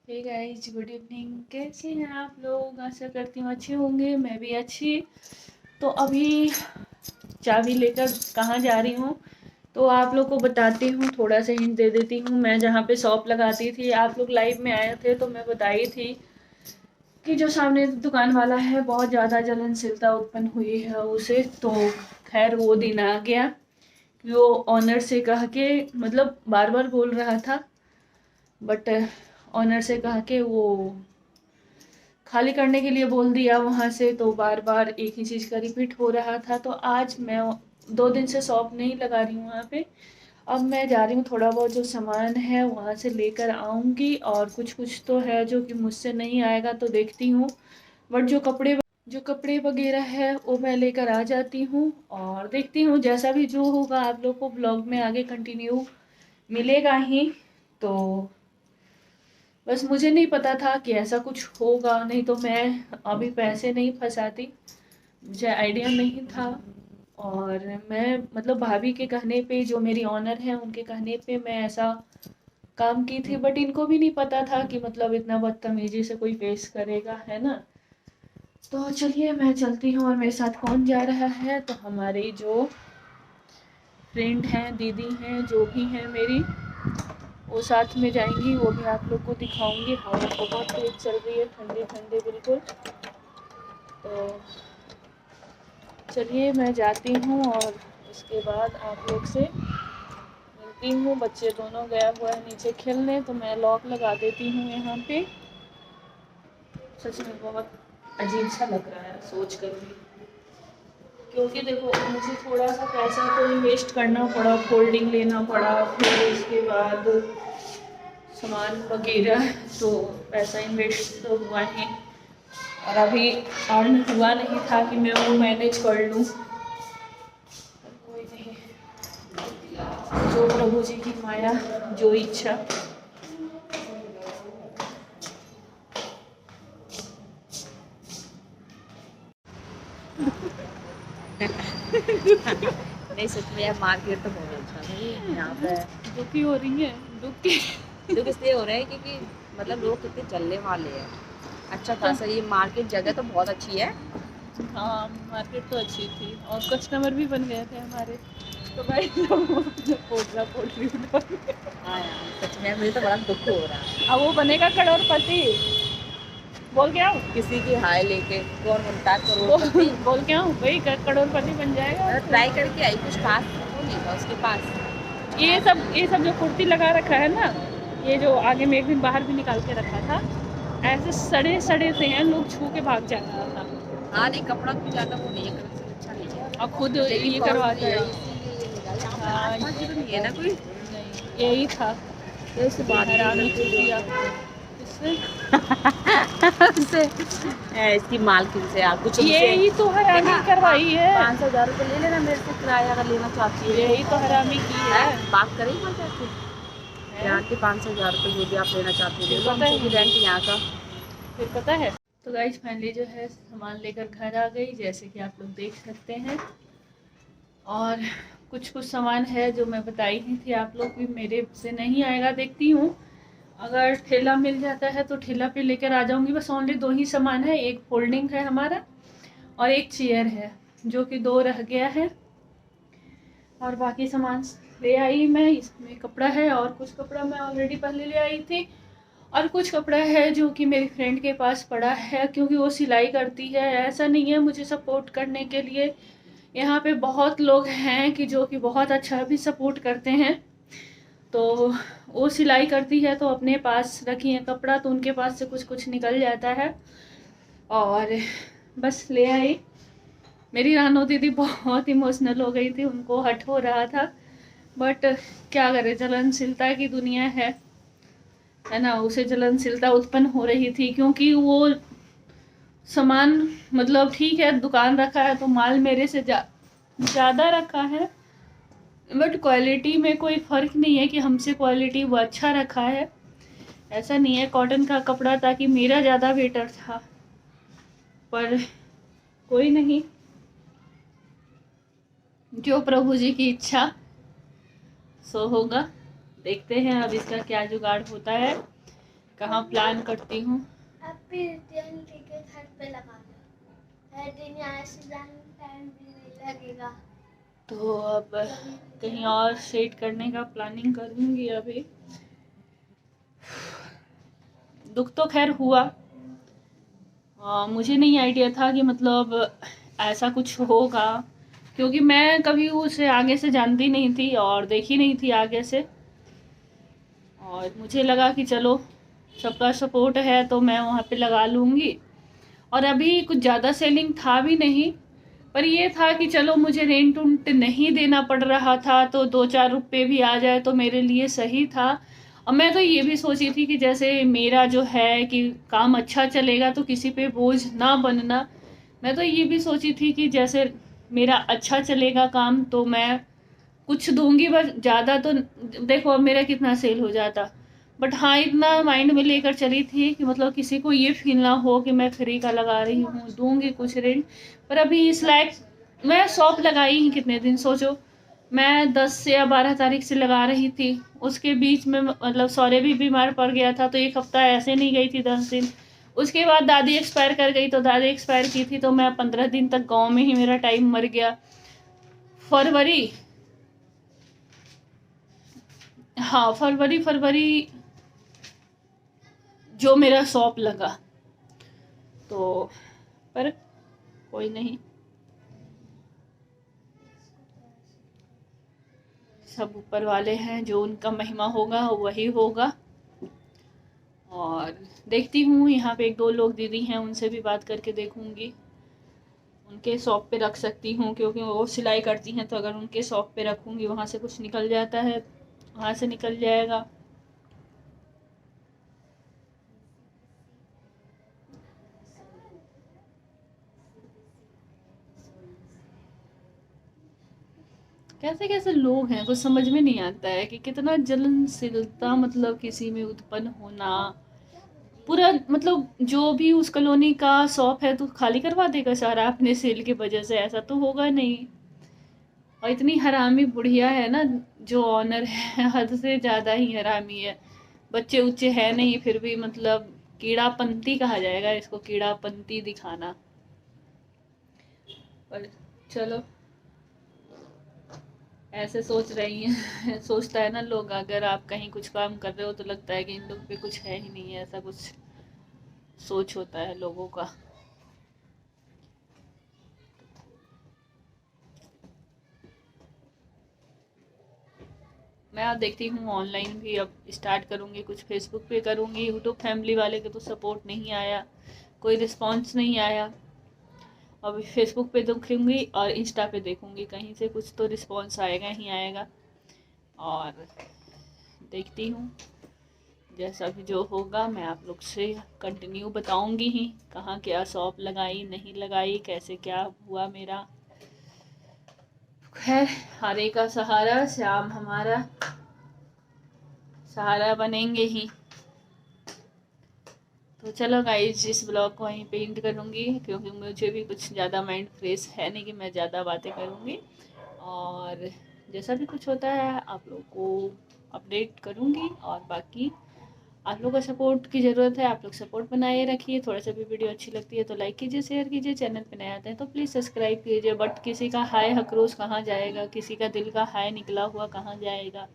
Hey guys, good evening. कैसे हैं आप लोग? आशा करती हूँ अच्छे होंगे। मैं भी अच्छी। तो अभी चाबी लेकर कहाँ जा रही हूँ तो आप लोग को बताती हूँ, थोड़ा सा हिंट दे देती हूँ। मैं जहाँ पे शॉप लगाती थी, आप लोग लाइव में आए थे तो मैं बताई थी कि जो सामने दुकान वाला है बहुत ज़्यादा जलनशीलता उत्पन्न हुई है उसे। तो खैर वो दिन आ गया कि वो ऑनर से कह के, मतलब बार बार बोल रहा था, बट ऑनर से कह के वो खाली करने के लिए बोल दिया वहाँ से। तो बार बार एक ही चीज़ का रिपीट हो रहा था। तो आज मैं 2 दिन से शॉप नहीं लगा रही हूँ वहाँ पे। अब मैं जा रही हूँ, थोड़ा बहुत जो सामान है वहाँ से लेकर आऊँगी, और कुछ कुछ तो है जो कि मुझसे नहीं आएगा तो देखती हूँ। बट जो कपड़े वगैरह है वो मैं लेकर आ जाती हूँ, और देखती हूँ जैसा भी जो होगा आप लोग को ब्लॉग में आगे कंटिन्यू मिलेगा ही। तो बस मुझे नहीं पता था कि ऐसा कुछ होगा, नहीं तो मैं अभी पैसे नहीं फंसाती। मुझे आइडिया नहीं था। और मैं मतलब भाभी के कहने पे, जो मेरी ऑनर है उनके कहने पे मैं ऐसा काम की थी। बट इनको भी नहीं पता था कि मतलब इतना बदतमीजी से कोई पेश करेगा, है ना। तो चलिए मैं चलती हूँ। और मेरे साथ कौन जा रहा है? तो हमारी जो फ्रेंड हैं, दीदी हैं, जो भी हैं मेरी, वो साथ में जाएंगी। वो भी आप लोग को दिखाऊंगी। हवा बहुत तेज चल रही है, ठंडी ठंडी बिल्कुल। तो चलिए मैं जाती हूँ और उसके बाद आप लोग से मिलती हूँ। बच्चे दोनों गया हुआ है नीचे खेलने, तो मैं लॉक लगा देती हूँ यहाँ पे। सच में बहुत अजीब सा लग रहा है सोच कर भी, क्योंकि देखो मुझे थोड़ा सा पैसा तो इन्वेस्ट करना पड़ा, फोल्डिंग लेना पड़ा, फिर उसके बाद सामान वगैरह, तो पैसा इन्वेस्ट तो हुआ ही। और अभी अर्न हुआ नहीं था कि मैं वो मैनेज कर लूँ। कोई नहीं, जो प्रभु जी की माया, जो इच्छा। नहीं सच में यार मार्केट तो बहुत अच्छा है यहाँ पे। दुखी हो रही है, दुखी। दुख इसलिए हो रहा है क्योंकि मतलब लोग कितने चलने वाले हैं। अच्छा तो खासा ये मार्केट जगह तो बहुत अच्छी है। हाँ, मार्केट तो अच्छी थी और कस्टमर भी बन गए थे हमारे। तो भाई पोटरा पोटरी उठा के। हाँ यार सच में मुझे तो बड़ा दुख हो रहा है। अब वो बनेगा करोड़पति। बोल के आऊँ? किसी की हाय लेके कौन बनता है बोल करोड़पति। बोल के आऊँ भाई, करोड़पति बन जाएगा। मैं ट्राई करके आई, कुछ खास वो नहीं था उसके पास। ये सब जो कुर्ती लगा रखा है ना, ये जो आगे में एक दिन बाहर भी निकाल के रखा था, ऐसे सड़े सड़े से हैं, लोग छू के भाग जा रहा था। हाँ नहीं कपड़ा तो ज़्यादा वो नहीं है, कलेक्शन अच्छा नहीं है और खुद लेकिन ये कॉस्टली करवाता है है। इसीलिए ये मिला। यहाँ पे हाँ, आसपास भी तो नहीं है ना कोई। नहीं यही था। तो उससे बात भी हैरानी करते थी जो आपको इससे। उससे इसकी मालकिन से यार कुछ मुझसे यही तो हरामी करवाई है। 500 रुपये ले लेना मेरे से किराया अगर लेना चाहती है यही तो हरामी की है। है। बात करें वहाँ जाके हैं? यहाँ के 500 रुपये जो भी आप लेना चाहते हो ले लो, पता हमसे भी है, रेंट यहाँ का। फिर पता है। तो गाइस फाइनली जो है सामान लेकर घर आ गई, जैसे कि आप लोग देख सकते हैं। और कुछ कुछ सामान है जो मैं बताई ही थी आप लोग भी, मेरे से नहीं आएगा। देखती हूँ अगर ठेला मिल जाता है तो ठेला पे लेकर आ जाऊंगी। बस ओनली 2 ही सामान है, एक फोल्डिंग है हमारा और एक चेयर है, जो कि 2 रह गया है। और बाकी सामान ले आई मैं। इसमें कपड़ा है और कुछ कपड़ा मैं ऑलरेडी पहले ले आई थी, और कुछ कपड़ा है जो कि मेरी फ्रेंड के पास पड़ा है, क्योंकि वो सिलाई करती है। ऐसा नहीं है, मुझे सपोर्ट करने के लिए यहाँ पे बहुत लोग हैं कि जो कि बहुत अच्छा भी सपोर्ट करते हैं। तो वो सिलाई करती है तो अपने पास रखी है कपड़ा, तो उनके पास से कुछ कुछ निकल जाता है। और बस ले आई। मेरी रानो दीदी बहुत इमोशनल हो गई थी, उनको हट हो रहा था। बट क्या करे, जलनशीलता की दुनिया है ना। उसे जलनशीलता उत्पन्न हो रही थी, क्योंकि वो सामान, मतलब ठीक है दुकान रखा है तो माल मेरे से ज़्यादा रखा है, बट क्वालिटी में कोई फ़र्क नहीं है कि हमसे क्वालिटी वो अच्छा रखा है। ऐसा नहीं है, कॉटन का कपड़ा था कि मेरा ज़्यादा बेटर था। पर कोई नहीं, जो प्रभु जी की इच्छा सो होगा। देखते हैं अब इसका क्या जुगाड़ होता है। कहाँ प्लान करती हूँ। टिकट घर पे लगाना है, दिन यहाँ से जाने में टाइम भी नहीं लगेगा। तो अब कहीं और सेट करने का प्लानिंग करूँगी अभी। दुख तो खैर हुआ, मुझे नहीं आइडिया था कि मतलब ऐसा कुछ होगा, क्योंकि मैं कभी उसे आगे से जानती नहीं थी और देखी नहीं थी आगे से। और मुझे लगा कि चलो सबका सपोर्ट है तो मैं वहाँ पे लगा लूँगी। और अभी कुछ ज़्यादा सेलिंग था भी नहीं, पर ये था कि चलो मुझे रेंट उंट नहीं देना पड़ रहा था, तो 2-4 रुपये भी आ जाए तो मेरे लिए सही था। और मैं तो ये भी सोची थी कि जैसे मेरा जो है कि काम अच्छा चलेगा तो किसी पे बोझ ना बनना। मैं तो ये भी सोची थी कि जैसे मेरा अच्छा चलेगा काम तो मैं कुछ दूंगी, बस ज़्यादा तो देखो अब मेरा कितना सेल हो जाता। बट हाँ, इतना माइंड में लेकर चली थी कि मतलब किसी को ये फील ना हो कि मैं फ्री का लगा रही हूँ, दूंगी कुछ रेंट। पर अभी इस लायक मैं शॉप लगाई ही कितने दिन सोचो, मैं 10 या 12 तारीख से लगा रही थी। उसके बीच में मतलब सौरे भी बीमार पड़ गया था तो एक हफ्ता ऐसे नहीं गई थी, 10 दिन। उसके बाद दादी एक्सपायर कर गई, तो दादी एक्सपायर की थी तो मैं 15 दिन तक गाँव में ही मेरा टाइम मर गया। फरवरी, हाँ फरवरी फरवरी जो मेरा शॉप लगा। तो पर कोई नहीं, सब ऊपर वाले हैं, जो उनका महिमा होगा वही होगा। और देखती हूँ यहाँ पे 1-2 लोग दीदी हैं, उनसे भी बात करके देखूंगी, उनके शॉप पे रख सकती हूँ क्योंकि वो सिलाई करती हैं। तो अगर उनके शॉप पे रखूंगी वहाँ से कुछ निकल जाता है, वहाँ से निकल जाएगा। कैसे कैसे लोग हैं, कुछ समझ में नहीं आता है कि कितना जलनशीलता मतलब किसी में उत्पन्न होना। पूरा मतलब जो भी उस कॉलोनी का शॉप है तो खाली करवा देगा सारा अपने सेल की वजह से, ऐसा तो होगा नहीं। और इतनी हरामी बुढ़िया है ना जो ऑनर है, हद से ज़्यादा ही हरामी है। बच्चे उच्चे है नहीं फिर भी मतलब कीड़ापंती कहा जाएगा इसको, कीड़ापंती दिखाना। पर चलो, ऐसे सोच रही हैं सोचता है ना लोग, अगर आप कहीं कुछ काम कर रहे हो तो लगता है कि इन लोग पे कुछ है ही नहीं है, ऐसा कुछ सोच होता है लोगों का। मैं अब देखती हूँ ऑनलाइन भी अब स्टार्ट करूँगी, कुछ फेसबुक पे करूँगी। यूट्यूब फैमिली वाले के तो सपोर्ट नहीं आया, कोई रिस्पॉन्स नहीं आया। अभी फेसबुक पे देखूँगी और इंस्टा पे देखूँगी, कहीं से कुछ तो रिस्पॉन्स आएगा ही आएगा। और देखती हूँ जैसा भी जो होगा मैं आप लोग से कंटिन्यू बताऊँगी ही, कहाँ क्या शॉप लगाई नहीं लगाई, कैसे क्या हुआ मेरा। खैर, हरे का सहारा श्याम हमारा सहारा बनेंगे ही। तो चलो गाइज, इस ब्लॉग को वहीं पे एंड करूँगी क्योंकि मुझे भी कुछ ज़्यादा माइंड फ्रेश है नहीं कि मैं ज़्यादा बातें करूँगी। और जैसा भी कुछ होता है आप लोग को अपडेट करूँगी। और बाकी आप लोग का सपोर्ट की ज़रूरत है, आप लोग सपोर्ट बनाए रखिए। थोड़ा सा भी वीडियो अच्छी लगती है तो लाइक कीजिए, शेयर कीजिए। चैनल पे नए आते हैं तो प्लीज़ सब्सक्राइब कीजिए। बट किसी का हाय हकरोज कहाँ जाएगा, किसी का दिल का हाय निकला हुआ कहाँ जाएगा।